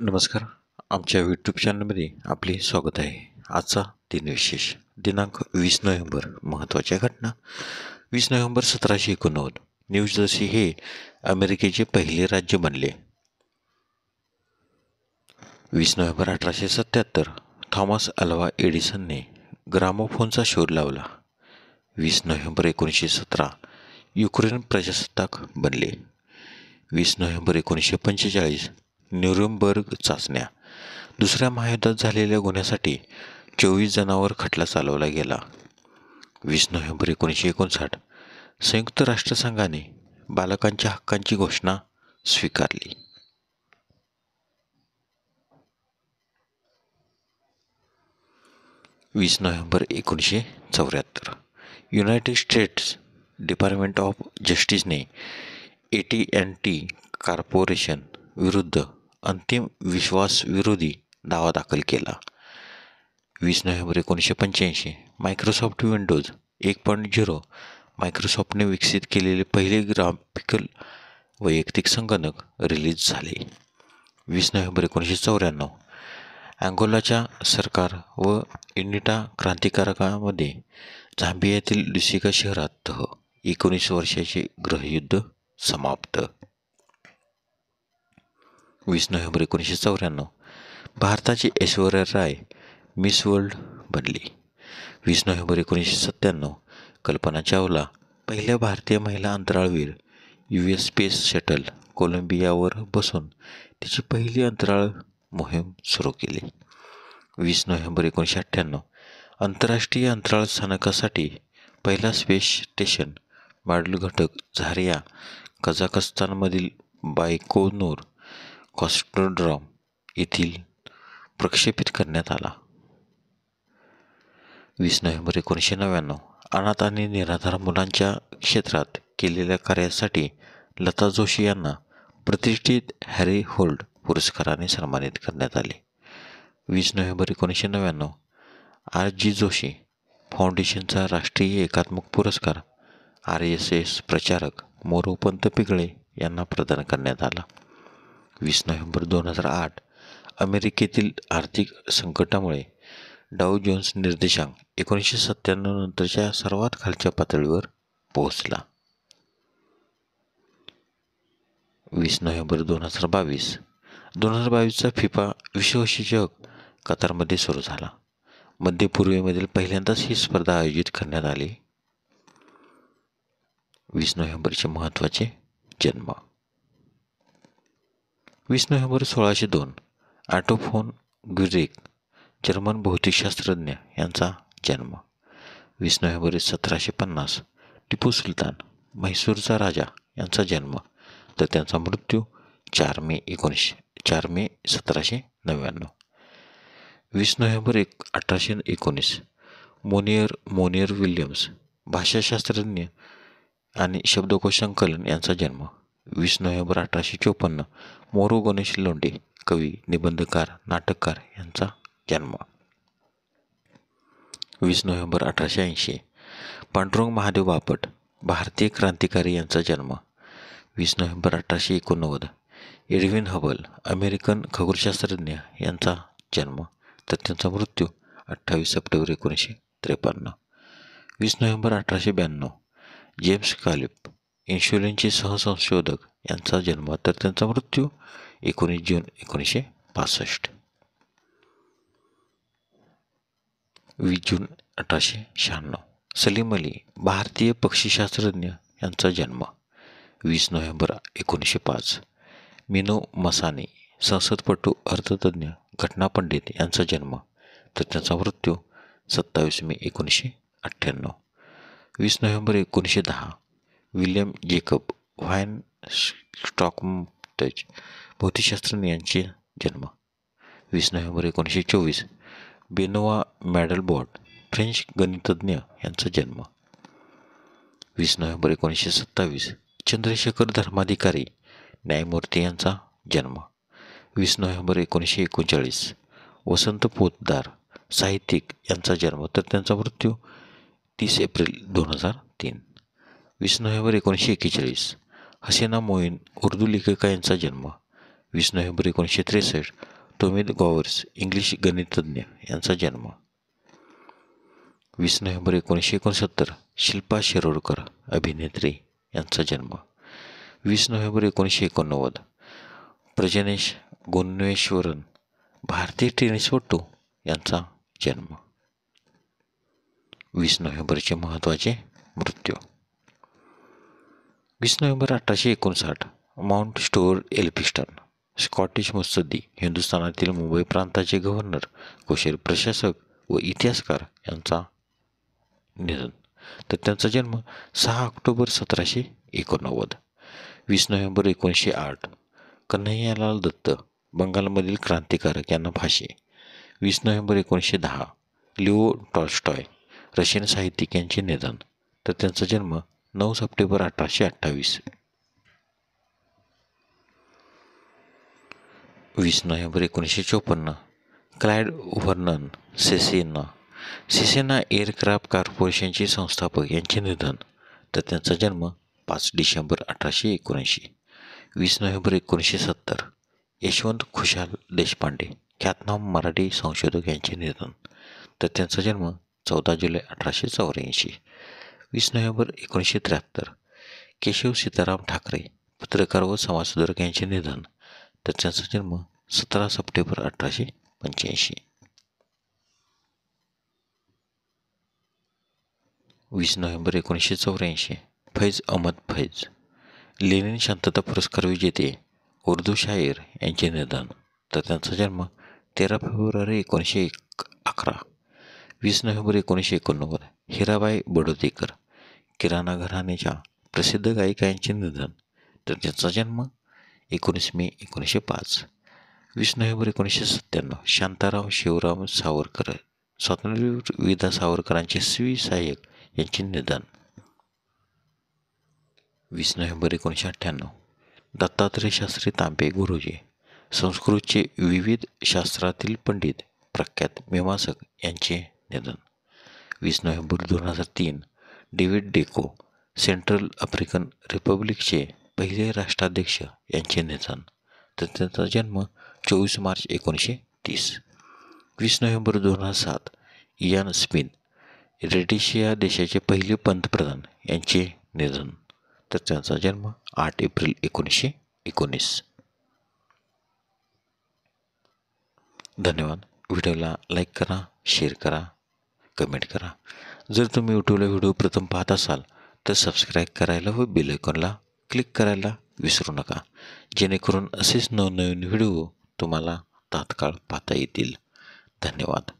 नमस्कार. आमच्या यूट्यूब चॅनलमध्ये आपले स्वागत आहे. आजचा दिनविशेष दिनांक 20 नोव्हेंबर. महत्त्वाच्या घटना. 20 नोव्हेंबर 1789 न्यू जर्सी हे अमेरिकेचे पहिले राज्य बनले. 20 नोव्हेंबर 1877 थॉमस अल्वा एडिसनने ग्रामोफोनचा शोध लावला. 20 नोव्हेंबर 1917 युक्रेन प्रजासत्ताक बनले. 20 नोव्हेंबर 1945 न्यूरमबर्ग चाचण्या. दुसऱ्या महायुद्धात झालेल्या गुन्ह्यासाठी 24 जणांवर खटला चालवला गेला. 20 नोव्हेंबर 1959 संयुक्त राष्ट्रसंघाने बालकांच्या हक्कांची घोषणा स्वीकारली. 20 नोव्हेंबर 1974 युनायटेड स्टेट्स डिपार्टमेंट ऑफ जस्टिसने AT&T कॉर्पोरेशन विरुद्ध अंतिम विश्वासविरोधी दावा दाखल केला. 20 नोव्हेंबर 1985 मायक्रोसॉफ्ट विंडोज 1.0 मायक्रोसॉफ्टने विकसित केलेले पहिले ग्राफिकल वैयक्तिक संगणक रिलीज झाले. 20 नोव्हेंबर 1994 अँगोलाच्या सरकार व युनिटा क्रांतिकारकांमध्ये झांबियातील लुसिका शहरात तह. 19 वर्षाचे गृहयुद्ध समाप्त. 20 नोव्हेंबर 1994 भारताची ऐश्वर्या राय मिस वर्ल्ड बनली. 20 नोव्हेंबर 1997 कल्पना चावला पहिल्या भारतीय महिला अंतराळवीर. US स्पेस शटल कोलंबियावर बसून तिची पहिली अंतराळ मोहीम सुरू केली. 20 नोव्हेंबर 1998 आंतरराष्ट्रीय अंतराळ स्थानकासाठी पहिला स्पेस स्टेशन मॉड्यूल घटक झारिया कझाकस्तानमधील बायकोनूर कॉस्मोड्रॉम येथील प्रक्षेपित करण्यात आला. 20 नोव्हेंबर 1999 अनाथ आणि निराधार मुलांच्या क्षेत्रात केलेल्या कार्यासाठी लता जोशी यांना प्रतिष्ठित हॅरी होल्ड पुरस्काराने सन्मानित करण्यात आले. 20 नोव्हेंबर 1999 RG जोशी फाउंडेशनचा राष्ट्रीय एकात्मक पुरस्कार RSS प्रचारक मोरोपंत पिगळे यांना प्रदान करण्यात आला. 20 नोव्हेंबर 2008 अमेरिकेतील आर्थिक संकटामुळे डाऊ जोन्स निर्देशांक 1997 नंतरच्या सर्वात खालच्या पातळीवर पोहोचला. 20 नोव्हेंबर 2022 फिफा विश्वचषक कतारमध्ये सुरू झाला. मध्य पूर्वेमधील पहिल्यांदाच ही स्पर्धा आयोजित करण्यात आली. 20 नोव्हेंबरचे महत्त्वाचे जन्म. 20 नोव्हेंबर 1602 ऑटो फोन ग्युरिक जर्मन भौतिकशास्त्रज्ञ यांचा जन्म. 20 नोव्हेंबर 1750 टिपू सुलतान म्हैसूरचा राजा यांचा जन्म तर त्यांचा मृत्यू 4 मे 1799. 20 नोव्हेंबर 1819 मोनियर विल्यम्स भाषाशास्त्रज्ञ आणि शब्दकोश संकलन यांचा जन्म. 20 नोव्हेंबर 1854 मोरू गणेश लोंढे कवी, निबंधकार, नाटककार यांचा जन्म. 20 नोव्हेंबर 1880 पांडुरंग महादेव बापट भारतीय क्रांतिकारी यांचा जन्म. 20 नोव्हेंबर 1889 एडविन हबल अमेरिकन खगोलशास्त्रज्ञ यांचा जन्म तर त्यांचा मृत्यू 28 सप्टेंबर 1953. 20 नोव्हेंबर 1892 जेम्स कालिप इन्शुलिनचे सहसंशोधक यांचा जन्म तर त्यांचा मृत्यू 19 जून 1965. 20 जून 1896 सलीम अली भारतीय पक्षीशास्त्रज्ञ यांचा जन्म. 20 नोव्हेंबर 1905 मिनो मसानी संसदपटू, अर्थतज्ञ, घटनापंडित यांचा जन्म तर त्यांचा मृत्यू 27 मे 1998. 20 नोव्हेंबर 1910 विल्यम जेकब व्हान स्टॉकमॅटज भौतिकशास्त्रज्ञ यांचे जन्म. 20 नोव्हेंबर 1924 बेनोआ मॅडलबॉट फ्रेंच गणितज्ञ यांचा जन्म. 20 नोव्हेंबर 1927 चंद्रशेखर धर्माधिकारी न्यायमूर्ती यांचा जन्म. 20 नोव्हेंबर 1939 वसंत पोतदार साहित्यिक यांचा जन्म तर त्यांचा मृत्यू 30 एप्रिल 2003. 20 नोव्हेंबर 1941 हसीना मोईन उर्दू लेखिका यांचा जन्म. 20 नोव्हेंबर 1963 टोमी गॉवर्स इंग्लिश गणितज्ञ यांचा जन्म. 20 नोव्हेंबर 1969 शिल्पा शिरोडकर अभिनेत्री यांचा जन्म. 20 नोव्हेंबर 1989 प्रजनेश गुन्नेश्वरन भारतीय टेनिसपटू यांचा जन्म. 20 नोव्हेंबरचे महत्त्वाचे मृत्यू. 20 November 1859 mount Stuart Elphinstone Scottish मुत्सद्दी, हिंदुस्थानातील मुंबई प्रांताचे गव्हर्नर, कुशल प्रशासक व इतिहासकार यांचा निधन. तर त्यांचा जन्म 6 ऑक्टोबर 1789. 20 नोव्हेंबर 1908 कन्हैयालाल दत्त बंगालमधील क्रांतिकारक यांना फाशी. 20 नोव्हेंबर 1910 लिओ टॉल्स्टॉय रशियन साहित्यिक यांचे निधन. तर त्यांचा जन्म 9 सप्टेंबर 1828. 20 नोव्हेंबर 1954 क्लाइड व्हर्नन सेसेना एअरक्राफ्ट कॉर्पोरेशनचे संस्थापक यांचे निधन. तर त्यांचा जन्म 5 डिसेंबर 1879. 20 नोव्हेंबर 1970 यशवंत खुशाल देशपांडे ख्यातनाम मराठी संशोधक यांचे निधन. तर त्यांचा जन्म 14 जुलै 1884. 20 नोव्हेंबर 1973 केशव सीताराम ठाकरे पत्रकार व समाजसुधारक यांचे निधन. तर त्यांचा जन्म 17 सप्टेंबर 1885. 20 नोव्हेंबर 1984 फैज अहमद फैज लेनिन शांतता पुरस्कार विजेते उर्दू शायर यांचे निधन. तर त्यांचा जन्म 13 फेब्रुवारी 1911. 20 नोव्हेंबर 1989 हिराबाई बडोदेकर किराणा घराण्याच्या प्रसिद्ध गायिका यांचे निधन. तर त्यांचा जन्म 19 मे 1905. 20 नोव्हेंबर 1997 शांताराम शिवराम सावरकर स्वातंत्र्यवीर विदा सावरकरांचे सहाय्यक यांचे निधन. 20 नोव्हेंबर 1998 दत्तात्रय शास्त्री तांबे गुरुजी संस्कृतचे विविध शास्त्रातील पंडित प्रख्यात मीमांसक यांचे निधन. 20 नोव्हेंबर 2003 डेव्हिड डेको सेंट्रल आफ्रिकन रिपब्लिकचे पहिले राष्ट्राध्यक्ष यांचे निधन. तर त्यांचा जन्म 24 मार्च 1930. 20 नोव्हेंबर 2007 इयान स्मिथ रेडिशिया देशाचे पहिले पंतप्रधान यांचे निधन. तर त्यांचा जन्म 8 एप्रिल 1919. धन्यवाद. व्हिडिओला लाईक करा, शेअर करा, कमेंट करा. जर तुम्ही यूट्यूबला व्हिडिओ प्रथम पाहत असाल तर सबस्क्राईब करायला व बेल आयकॉनला क्लिक करायला विसरू नका, जेणेकरून असेच नवनवीन व्हिडिओ तुम्हाला तात्काळ पाहता येतील. धन्यवाद.